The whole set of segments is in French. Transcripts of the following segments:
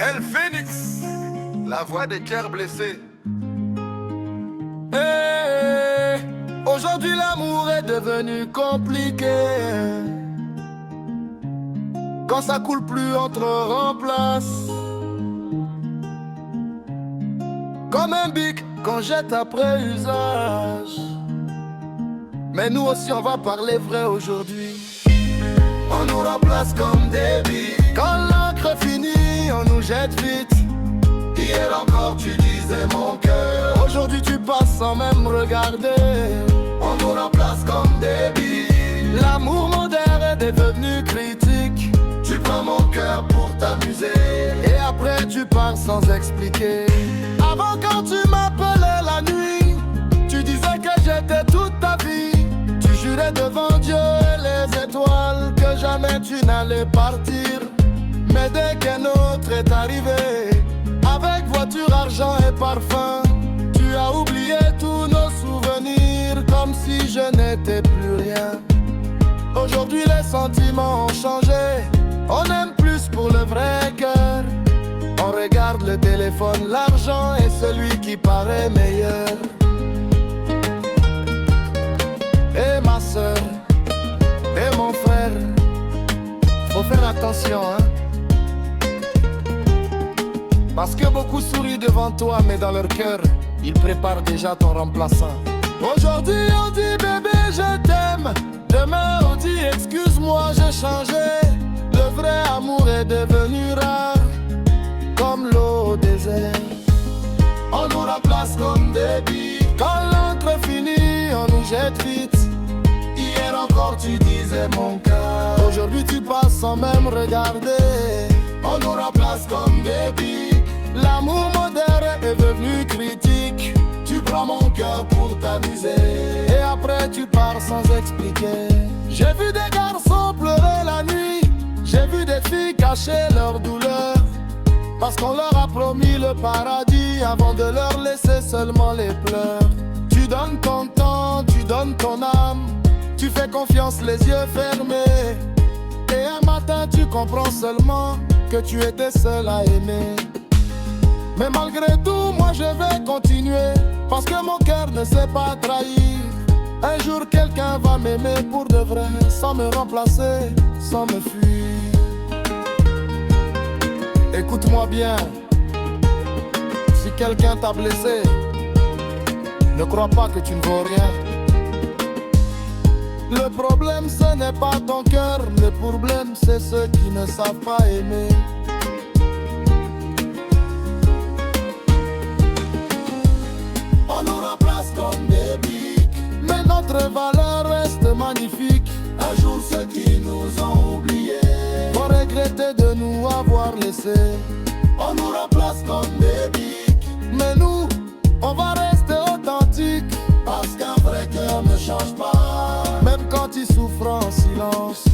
El Phoenix, la voix des cœurs blessés. Hey, aujourd'hui l'amour est devenu compliqué. Quand ça coule plus, on te remplace. Comme un bic qu'on jette après usage. Mais nous aussi on va parler vrai aujourd'hui. On nous remplace comme des billes. Quand l'encre finit, on nous jette vite. Hier encore tu disais mon cœur. Aujourd'hui tu passes sans même regarder. On nous remplace comme des billes. L'amour moderne est devenu critique. Tu prends mon cœur pour t'amuser. Et après tu pars sans expliquer. Avant quand tu m'appelais la nuit, tu disais que j'étais toute ta vie. Tu jurais devant Dieu et les étoiles que jamais tu n'allais partir. Mais dès qu'un autre est arrivé, avec voiture, argent et parfum, tu as oublié tous nos souvenirs comme si je n'étais plus rien. Aujourd'hui les sentiments ont changé. On aime plus pour le vrai cœur. On regarde le téléphone, l'argent est celui qui paraît meilleur. Et ma soeur, et mon frère, faut faire attention, hein. Parce que beaucoup sourient devant toi, mais dans leur cœur, ils préparent déjà ton remplaçant. Aujourd'hui on dit bébé je t'aime. Demain on dit excuse-moi j'ai changé. Le vrai amour est devenu rare, comme l'eau au désert. On nous remplace comme des billes. Quand l'encre finit, on nous jette vite. Hier encore tu disais mon cœur. Aujourd'hui tu passes sans même regarder. On nous remplace comme des billes. L'amour moderne est devenu critique. Tu prends mon cœur pour t'amuser. Et après tu pars sans expliquer. J'ai vu des garçons pleurer la nuit. J'ai vu des filles cacher leur douleur. Parce qu'on leur a promis le paradis avant de leur laisser seulement les pleurs. Tu donnes ton temps, tu donnes ton âme. Tu fais confiance les yeux fermés. Et un matin tu comprends seulement que tu étais seul à aimer. Mais malgré tout moi je vais continuer. Parce que mon cœur ne sait pas trahir. Un jour quelqu'un va m'aimer pour de vrai. Sans me remplacer, sans me fuir. Écoute-moi bien. Si quelqu'un t'a blessé, ne crois pas que tu ne vaux rien. Le problème ce n'est pas ton cœur. Le problème c'est ceux qui ne savent pas aimer. On nous remplace comme des biques. Mais notre valeur reste magnifique. Un jour ceux qui nous ont oubliés vont regretter de nous avoir laissés. On nous remplace comme des biques. Mais nous, on va rester authentiques. Parce qu'un vrai cœur ne change pas. Même quand il souffre en silence.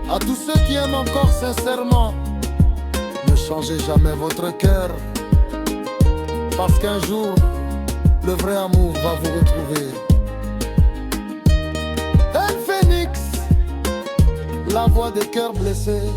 À tous ceux qui aiment encore sincèrement, ne changez jamais votre cœur. Parce qu'un jour, le vrai amour va vous retrouver. El Phoenix, la voix des cœurs blessés.